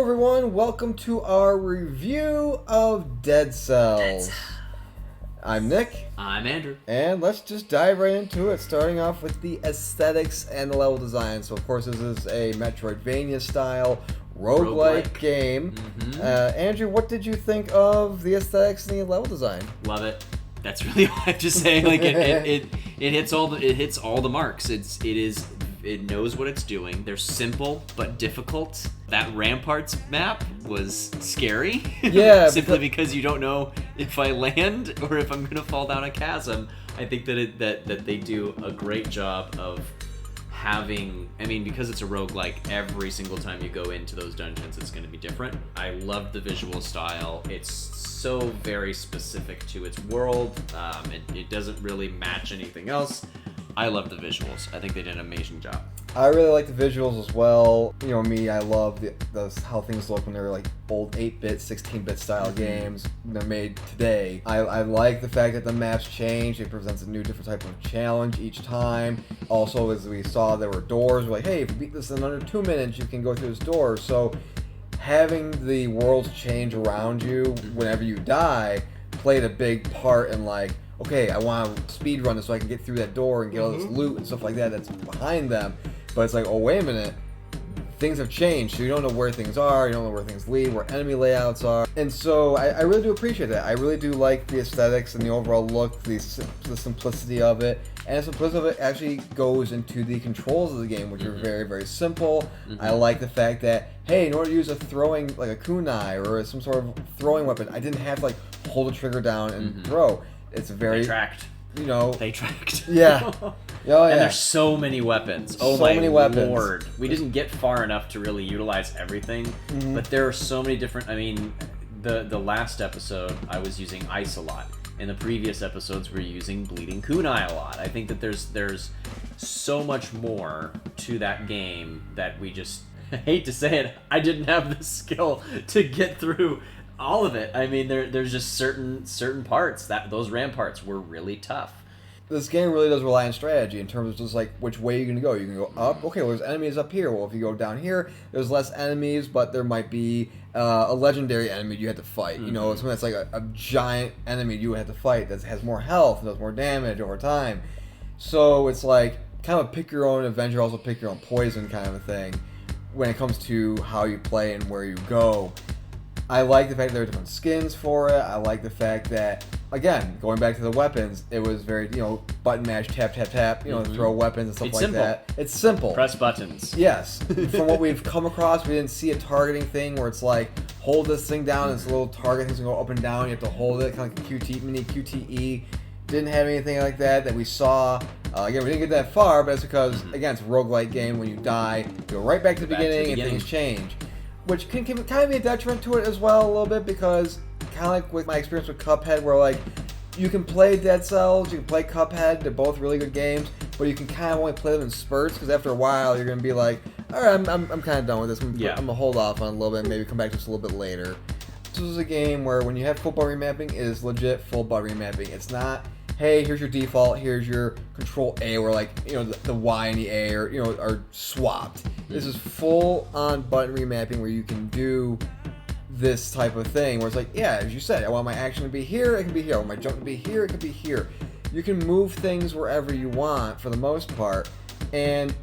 everyone, welcome to our review of Dead Cells. I'm Nick. I'm Andrew. And let's just dive right into it, starting off with the aesthetics and the level design. So, of course, this is a Metroidvania style roguelike game. Mm-hmm. Andrew, what did you think of the aesthetics and the level design? Love it. That's really all I have to say. Like it hits all the marks. It knows what it's doing. They're simple but difficult. That Ramparts map was scary. Yeah, simply because you don't know if I land or if I'm gonna fall down a chasm. I think that they do a great job of having, because it's a roguelike, every single time you go into those dungeons, it's going to be different. I love the visual style. It's so very specific to its world. It doesn't really match anything else. I love the visuals. I think they did an amazing job. I really like the visuals as well. You know me, I love how things look when they're like old 8-bit, 16-bit style games. They're made today. I like the fact that the maps change. It presents a new, different type of challenge each time. Also, as we saw, there were doors. We're like, hey, if you beat this in under 2 minutes, you can go through this door. So having the worlds change around you whenever you die played a big part in like, okay, I want to speed run this so I can get through that door and get all this loot and stuff like that that's behind them. But it's like, oh, wait a minute. Things have changed, so you don't know where things are, you don't know where things lead, where enemy layouts are. And so I really do appreciate that. I really do like the aesthetics and the overall look, the simplicity of it. And the simplicity of it actually goes into the controls of the game, which are very, very simple. I like the fact that, hey, in order to use a throwing, like a kunai or some sort of throwing weapon, I didn't have to like hold the trigger down and throw. It's very... They tracked. They tracked. Yeah. Oh, yeah. And there's so many weapons. Oh, so many weapons. Lord. We didn't get far enough to really utilize everything, but there are so many different... the last episode, I was using ice a lot. In the previous episodes, we're using bleeding kunai a lot. I think that there's so much more to that game that we just... I hate to say it, I didn't have the skill to get through all of it. There's just certain parts that those ramparts were really tough. This game really does rely on strategy in terms of just like which way you're going to go. You can go up. Okay, well, there's enemies up here. Well, if you go down here, there's less enemies, but there might be a legendary enemy you have to fight. You know, something that's like a giant enemy you have to fight that has more health and does more damage over time. So it's like kind of pick your own adventure, also pick your own poison kind of a thing when it comes to how you play and where you go. I like the fact that there are different skins for it. I like the fact that, again, going back to the weapons, it was very, button mash, tap, tap, tap, throw weapons and stuff like that. It's simple. Press buttons. Yes. From what we've come across, we didn't see a targeting thing where it's like, hold this thing down, and this little target thing's going to go up and down, you have to hold it, kind of like mini QTE. Didn't have anything like that we saw. Again, we didn't get that far, but it's because, again, it's a roguelike game. When you die, you go right back to the beginning and things change. Which can kind of be a detriment to it as well a little bit, because kind of like with my experience with Cuphead, where like you can play Dead Cells, you can play Cuphead, they're both really good games, but you can kind of only play them in spurts, because after a while you're going to be like, alright, I'm kind of done with this, I'm going to hold off on it a little bit and maybe come back to this a little bit later. This is a game where when you have full body remapping, it is legit full body remapping. It's not, hey, here's your default, here's your control A, where like, the Y and the A are swapped. This is full on button remapping where you can do this type of thing where it's like, yeah, as you said, I want my action to be here, it can be here. I want my jump to be here, it can be here. You can move things wherever you want for the most part, and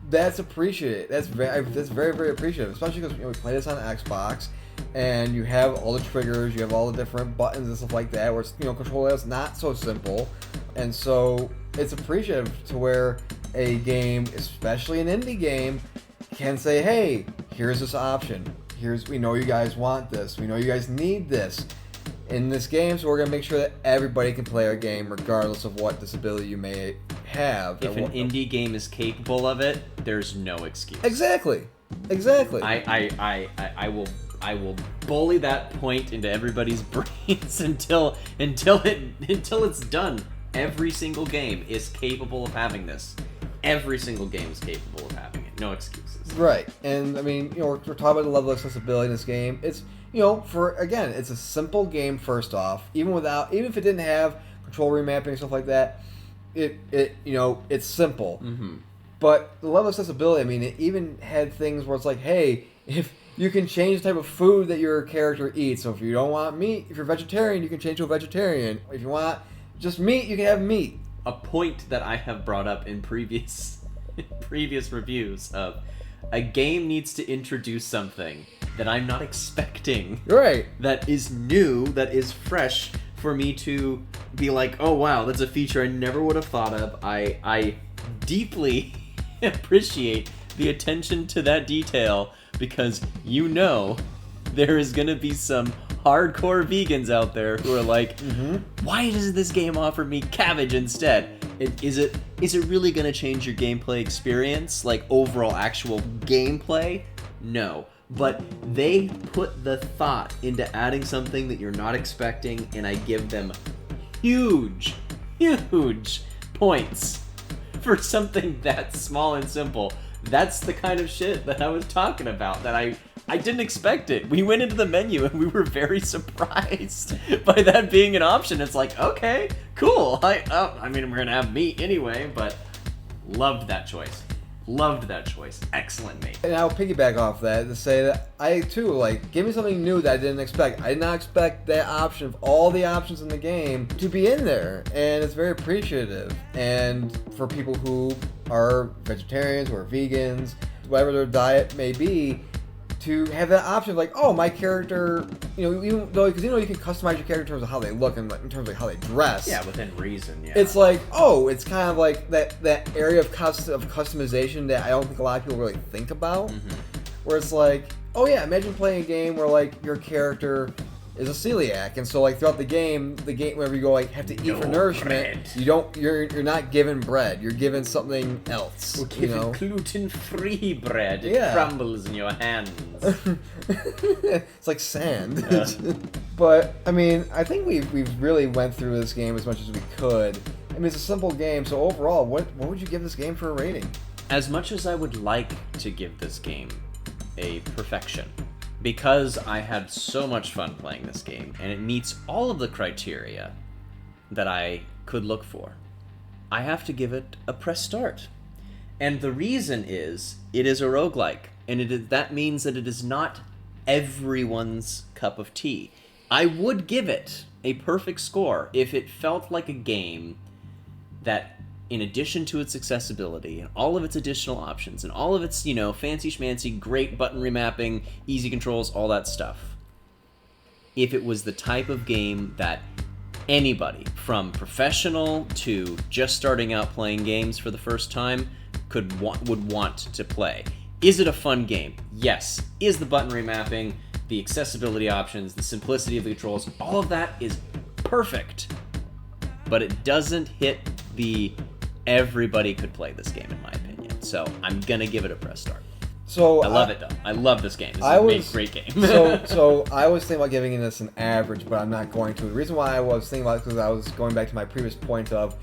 that's appreciated. That's very, very appreciative, especially because we play this on Xbox, and you have all the triggers, you have all the different buttons and stuff like that, where it's, control layout's not so simple, and so it's appreciative to where a game, especially an indie game, can say, hey, here's this option. We know you guys want this. We know you guys need this in this game, so we're going to make sure that everybody can play our game regardless of what disability you may have. If an indie game is capable of it, there's no excuse. Exactly. I will bully that point into everybody's brains until it's done. Every single game is capable of having this. Every single game is capable of having it. No excuses. Right. And, we're talking about the level of accessibility in this game. It's, it's a simple game, first off. Even if it didn't have control remapping and stuff like that, it's simple. But the level of accessibility, it even had things where it's like, hey, if You can change the type of food that your character eats. So if you don't want meat, if you're vegetarian, you can change to a vegetarian. If you want just meat, you can have meat. A point that I have brought up in previous reviews of a game needs to introduce something that I'm not expecting. Right. That is new, that is fresh for me to be like, oh wow, that's a feature I never would have thought of. I deeply appreciate the attention to that detail because there is going to be some hardcore vegans out there who are like, why does this game offer me cabbage instead? Is it really going to change your gameplay experience? Like overall actual gameplay? No. But they put the thought into adding something that you're not expecting, and I give them huge points for something that small and simple. That's the kind of shit that I was talking about, that I didn't expect it. We went into the menu and we were very surprised by that being an option. It's like, okay, cool. I mean, we're gonna have meat anyway, but loved that choice. Excellent, mate. And I'll piggyback off that to say that I too, like, give me something new that I didn't expect. I did not expect that option of all the options in the game to be in there, and it's very appreciative. And for people who are vegetarians or vegans, whatever their diet may be, to have that option of like, oh, my character, even though, because you can customize your character in terms of how they look and in terms of how they dress. Yeah, within reason, yeah. It's like, oh, it's kind of like that area of customization that I don't think a lot of people really think about. Where it's like, oh yeah, imagine playing a game where like your character is a celiac, and so like throughout the game whenever you go like have to eat for nourishment, you're not given bread, you're given something else. We're given gluten-free bread. It Yeah. crumbles in your hands. It's like sand. But I mean, I think we've really went through this game as much as we could. I mean, it's a simple game, so overall, what would you give this game for a rating? As much as I would like to give this game a perfection, because I had so much fun playing this game, and it meets all of the criteria that I could look for, I have to give it a press start. And the reason is, it is a roguelike, and that means that it is not everyone's cup of tea. I would give it a perfect score if it felt like a game that, in addition to its accessibility and all of its additional options and all of its, fancy schmancy, great button remapping, easy controls, all that stuff, if it was the type of game that anybody, from professional to just starting out playing games for the first time, would want to play. Is it a fun game? Yes. Is the button remapping, the accessibility options, the simplicity of the controls, all of that is perfect. But it doesn't hit the everybody could play this game, in my opinion. So I'm gonna give it a press start. So I love it though. I love this game. This is a great game. so I was thinking about giving this an average, but I'm not going to. The reason why I was thinking about it is because I was going back to my previous point of,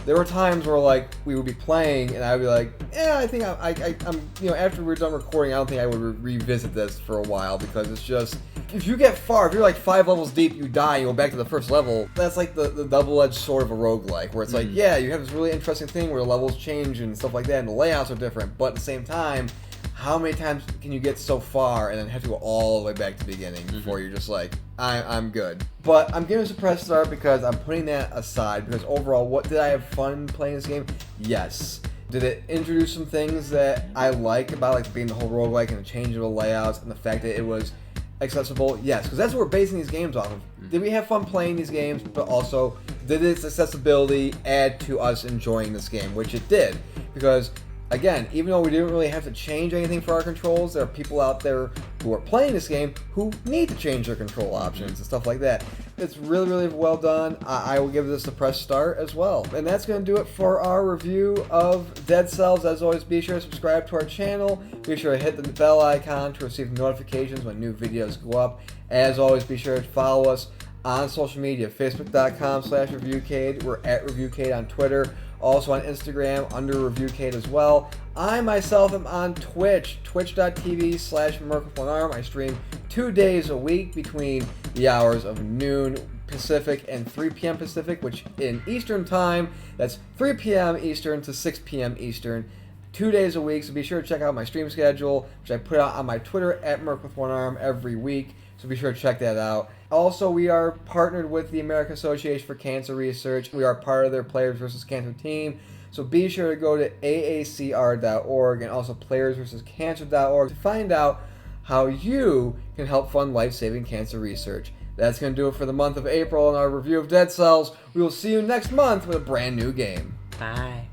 there were times where like we would be playing and I would be like, yeah, I think I'm after we're done recording, I don't think I would revisit this for a while, because it's just, if you get far, if you're like 5 levels deep, you die, you go back to the first level. That's like the double-edged sword of a roguelike, where it's like, yeah, you have this really interesting thing where the levels change and stuff like that, and the layouts are different, but at the same time, how many times can you get so far and then have to go all the way back to the beginning before you're just like, I'm good? But I'm giving this a press start because I'm putting that aside, because overall, did I have fun playing this game? Yes. Did it introduce some things that I like about like being the whole roguelike and the change of the layouts and the fact that it was accessible? Yes, because that's what we're basing these games off of. Did we have fun playing these games, but also did its accessibility add to us enjoying this game, which it did, because again, even though we didn't really have to change anything for our controls, there are people out there who are playing this game who need to change their control options and stuff like that. It's really, really well done. I will give this a press start as well. And that's going to do it for our review of Dead Cells. As always, be sure to subscribe to our channel. Be sure to hit the bell icon to receive notifications when new videos go up. As always, be sure to follow us on social media, facebook.com/Reviewcade. We're at Reviewcade on Twitter. Also on Instagram under Reviewcade as well. I myself am on Twitch, twitch.tv/Merc1Arm. I stream 2 days a week between the hours of noon Pacific and 3 p.m. Pacific, which in Eastern time, that's 3 p.m. Eastern to 6 p.m. Eastern. 2 days a week, so be sure to check out my stream schedule, which I put out on my Twitter at Merc with One Arm every week, so be sure to check that out. Also, we are partnered with the American Association for Cancer Research. We are part of their Players vs. Cancer team, so be sure to go to aacr.org and also playersvscancer.org to find out how you can help fund life-saving cancer research. That's going to do it for the month of April in our review of Dead Cells. We will see you next month with a brand new game. Bye.